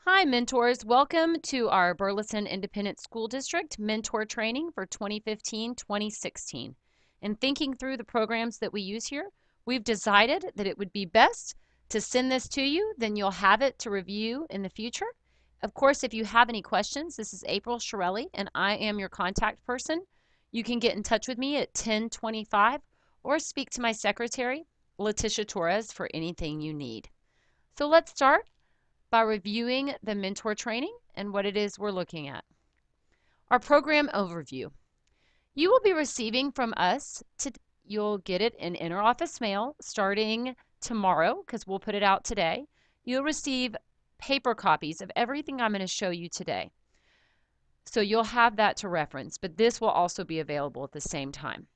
Hi, mentors. Welcome to our Burleson Independent School District Mentor Training for 2015-2016. In thinking through the programs that we use here, we've decided that it would be best to send this to you, then you'll have it to review in the future. Of course, if you have any questions, this is April Shirelli, and I am your contact person. You can get in touch with me at 1025 or speak to my secretary, Letitia Torres, for anything you need. So let's start by reviewing the mentor training and what it is we're looking at. Our program overview. You will be receiving from us, you'll get it in interoffice mail starting tomorrow because we'll put it out today. You'll receive paper copies of everything I'm going to show you today. So you'll have that to reference, but this will also be available at the same time.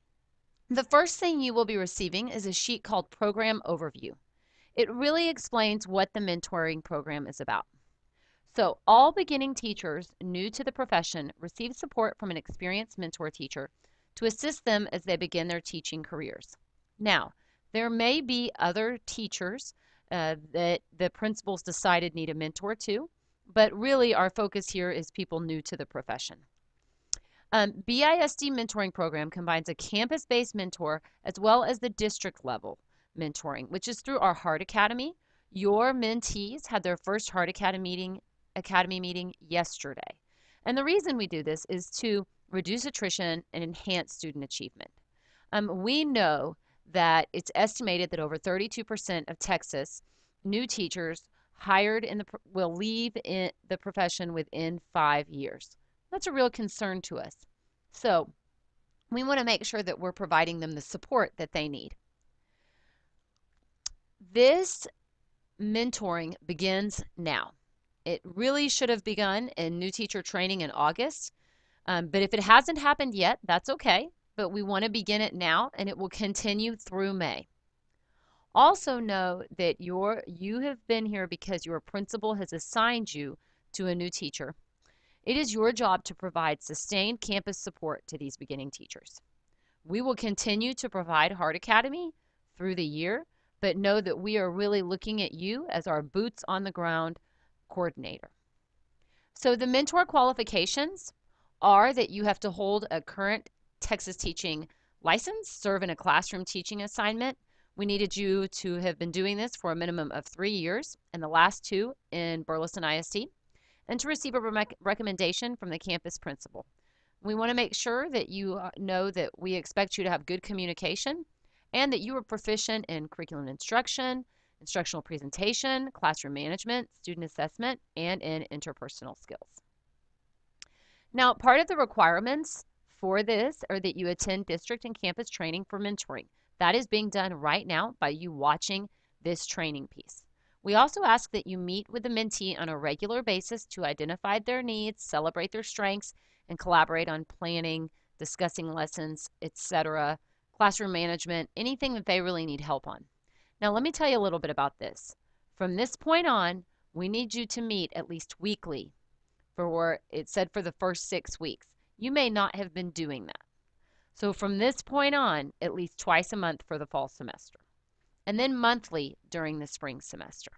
The first thing you will be receiving is a sheet called Program Overview. It really explains what the mentoring program is about. So all beginning teachers new to the profession receive support from an experienced mentor teacher to assist them as they begin their teaching careers. Now, there may be other teachers that the principals decided need a mentor to, but really our focus here is people new to the profession. BISD mentoring program combines a campus-based mentor as well as the district level mentoring, which is through our Heart Academy. Your mentees had their first Heart Academy meeting yesterday. And the reason we do this is to reduce attrition and enhance student achievement. We know that it's estimated that over 32% of Texas new teachers hired will leave in the profession within 5 years. That's a real concern to us. So we want to make sure that we're providing them the support that they need. This mentoring begins now. It really should have begun in new teacher training in August, but if it hasn't happened yet, that's okay, but we want to begin it now, and it will continue through May. Also know that you have been here because your principal has assigned you to a new teacher. It is your job to provide sustained campus support to these beginning teachers. We will continue to provide Heart Academy through the year, but know that we are really looking at you as our boots on the ground coordinator. So the mentor qualifications are that you have to hold a current Texas teaching license, serve in a classroom teaching assignment. We needed you to have been doing this for a minimum of 3 years and the last 2 in Burleson ISD, and to receive a recommendation from the campus principal. We want to make sure that you know that we expect you to have good communication and that you are proficient in curriculum instruction, instructional presentation, classroom management, student assessment, and in interpersonal skills. Now, part of the requirements for this are that you attend district and campus training for mentoring. That is being done right now by you watching this training piece. We also ask that you meet with the mentee on a regular basis to identify their needs, celebrate their strengths, and collaborate on planning, discussing lessons, etc., classroom management, anything that they really need help on. Now, let me tell you a little bit about this. From this point on, we need you to meet at least weekly it said for the first 6 weeks. You may not have been doing that. So from this point on, at least twice a month for the fall semester, and then monthly during the spring semester.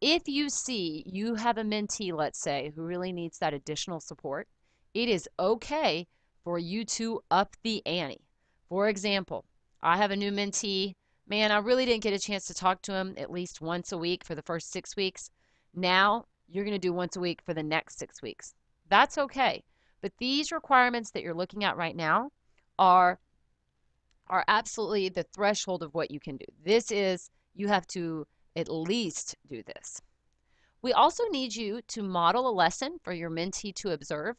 If you see you have a mentee, let's say, who really needs that additional support, it is okay for you to up the ante. For example, I have a new mentee. Man, I really didn't get a chance to talk to him at least once a week for the first 6 weeks. Now you're going to do once a week for the next 6 weeks. That's okay. But these requirements that you're looking at right now are absolutely the threshold of what you can do. This is, you have to at least do this. We also need you to model a lesson for your mentee to observe.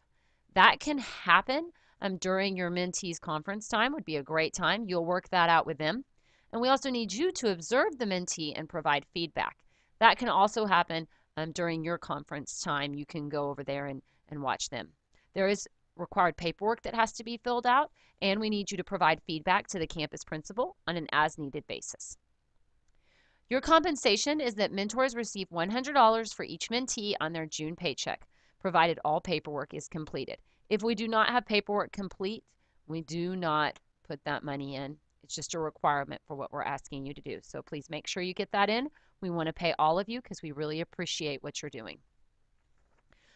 That can happen during your mentee's conference time, would be a great time. You'll work that out with them. And we also need you to observe the mentee and provide feedback. That can also happen during your conference time. You can go over there and watch them. There is required paperwork that has to be filled out, and we need you to provide feedback to the campus principal on an as-needed basis. Your compensation is that mentors receive $100 for each mentee on their June paycheck, provided all paperwork is completed. If we do not have paperwork complete, we do not put that money in. It's just a requirement for what we're asking you to do. So please make sure you get that in. We want to pay all of you because we really appreciate what you're doing.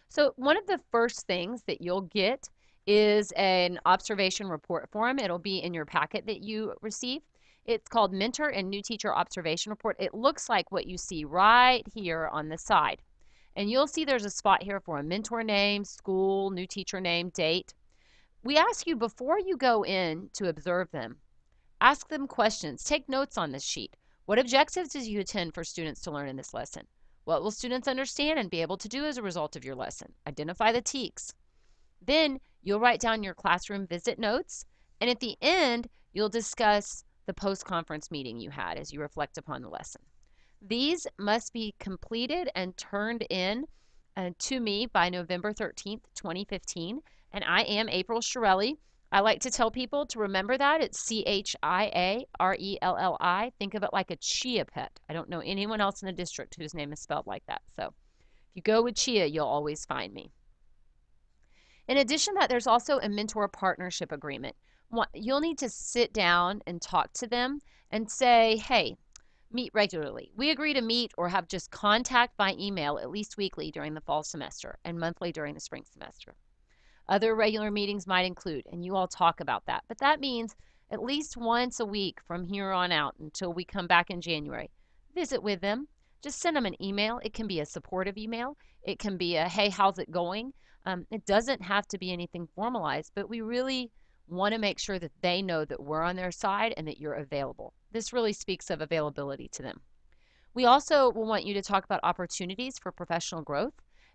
So one of the first things that you'll get is an observation report form. It'll be in your packet that you receive. It's called Mentor and New Teacher Observation Report. It looks like what you see right here on the side. And you'll see there's a spot here for a mentor name, school, new teacher name, date. We ask you before you go in to observe them, ask them questions. Take notes on this sheet. What objectives did you intend for students to learn in this lesson? What will students understand and be able to do as a result of your lesson? Identify the TEKS. Then you'll write down your classroom visit notes, and at the end, you'll discuss the post-conference meeting you had as you reflect upon the lesson. These must be completed and turned in to me by November 13th, 2015, and I am April Chiarelli. I like to tell people to remember that. It's Chiarelli. Think of it like a chia pet. I don't know anyone else in the district whose name is spelled like that. So if you go with Chia, you'll always find me. In addition to that, there's also a mentor partnership agreement. You'll need to sit down and talk to them and say, hey, meet regularly. We agree to meet or have just contact by email at least weekly during the fall semester and monthly during the spring semester. Other regular meetings might include, and you all talk about that, but that means at least once a week from here on out until we come back in January. Visit with them. Just send them an email. It can be a supportive email. It can be a, hey, how's it going? It doesn't have to be anything formalized, but we really want to make sure that they know that we're on their side and that you're available. This really speaks of availability to them. We also will want you to talk about opportunities for professional growth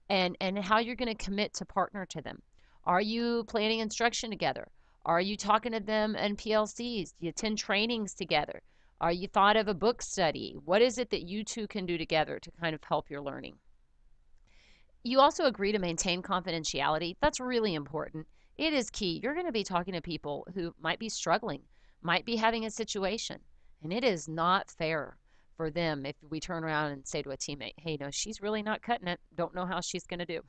and how you're going to commit to partner to them. Are you planning instruction together? Are you talking to them in PLCs? Do you attend trainings together? Are you thought of a book study? What is it that you two can do together to kind of help your learning? You also agree to maintain confidentiality. That's really important. It is key. You're going to be talking to people who might be struggling, might be having a situation, and it is not fair for them if we turn around and say to a teammate, hey, no, she's really not cutting it. Don't know how she's going to do.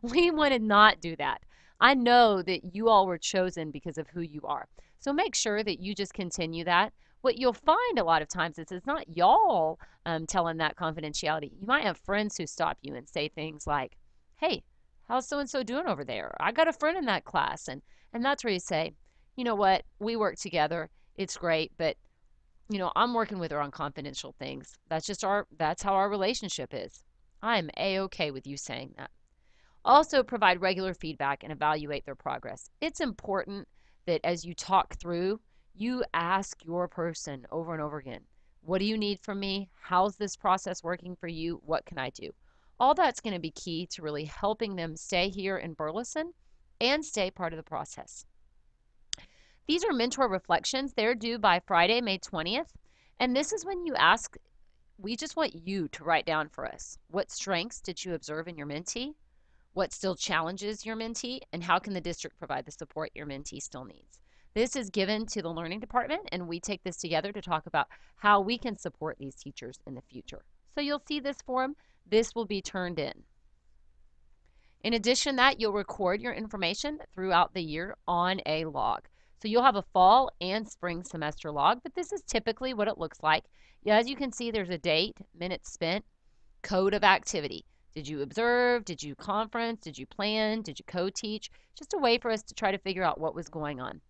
We want to not do that. I know that you all were chosen because of who you are. So make sure that you just continue that. What you'll find a lot of times is it's not y'all telling that confidentiality. You might have friends who stop you and say things like, hey, how's so-and-so doing over there? I got a friend in that class. And that's where you say, you know what, we work together. It's great, but I'm working with her on confidential things. That's how our relationship is. I'm A-okay with you saying that. Also provide regular feedback and evaluate their progress. It's important that as you talk through, you ask your person over and over again, what do you need from me? How's this process working for you? What can I do? All that's going to be key to really helping them stay here in Burleson and stay part of the process. These are mentor reflections. They're due by Friday, May 20th. And this is when you ask, we just want you to write down for us, what strengths did you observe in your mentee? What still challenges your mentee? And how can the district provide the support your mentee still needs? This is given to the learning department, and we take this together to talk about how we can support these teachers in the future. So you'll see this form. This will be turned in. In addition to that, you'll record your information throughout the year on a log. So you'll have a fall and spring semester log, but this is typically what it looks like. Yeah, as you can see, there's a date, minutes spent, code of activity. Did you observe? Did you conference? Did you plan? Did you co-teach? Just a way for us to try to figure out what was going on.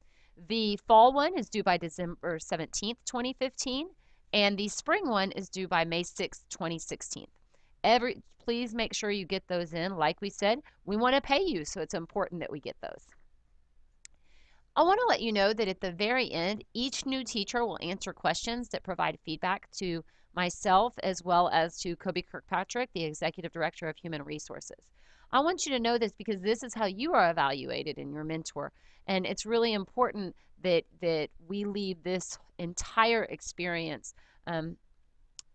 The fall one is due by December 17th, 2015, and the spring one is due by May 6th, 2016. Please make sure you get those in. Like we said, we want to pay you, so it's important that we get those. I want to let you know that at the very end, each new teacher will answer questions that provide feedback to myself as well as to Kobe Kirkpatrick, the Executive Director of Human Resources. I want you to know this because this is how you are evaluated in your mentor, and it's really important that we leave this entire experience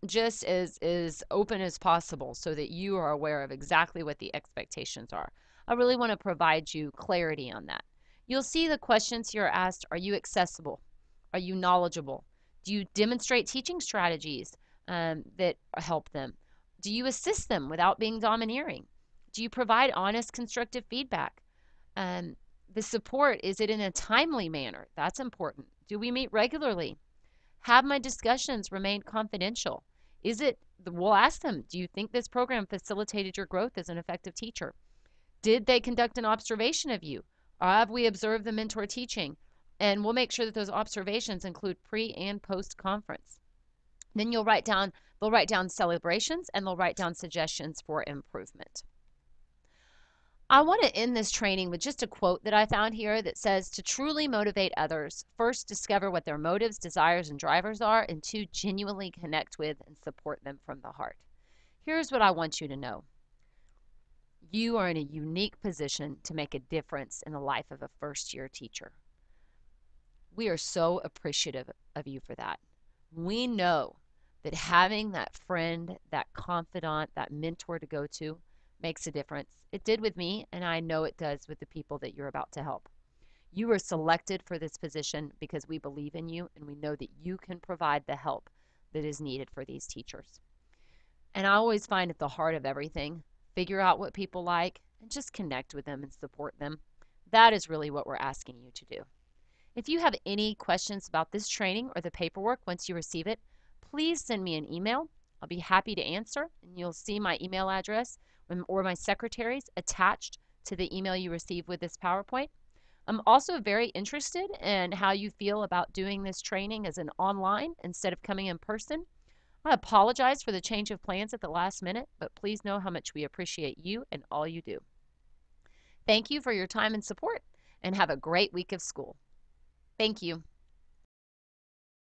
just as open as possible so that you are aware of exactly what the expectations are. I really want to provide you clarity on that. You'll see the questions here asked, are you accessible? Are you knowledgeable? Do you demonstrate teaching strategies that help them? Do you assist them without being domineering? Do you provide honest, constructive feedback? The support, is it in a timely manner? That's important. Do we meet regularly? Have my discussions remained confidential? We'll ask them, do you think this program facilitated your growth as an effective teacher? Did they conduct an observation of you? Or have we observed the mentor teaching? And we'll make sure that those observations include pre and post conference. Then they'll write down celebrations, and they'll write down suggestions for improvement. I want to end this training with just a quote that I found here that says, to truly motivate others, first discover what their motives, desires, and drivers are, and two, genuinely connect with and support them from the heart. Here's what I want you to know. You are in a unique position to make a difference in the life of a first-year teacher. We are so appreciative of you for that. We know that having that friend, that confidant, that mentor to go to makes a difference. It did with me, and I know it does with the people that you're about to help. You were selected for this position because we believe in you, and we know that you can provide the help that is needed for these teachers. And I always find at the heart of everything, figure out what people like and just connect with them and support them. That is really what we're asking you to do. If you have any questions about this training or the paperwork once you receive it, please send me an email. I'll be happy to answer, and you'll see my email address or my secretary's attached to the email you receive with this PowerPoint. I'm also very interested in how you feel about doing this training as an online instead of coming in person. I apologize for the change of plans at the last minute, but please know how much we appreciate you and all you do. Thank you for your time and support, and have a great week of school. Thank you.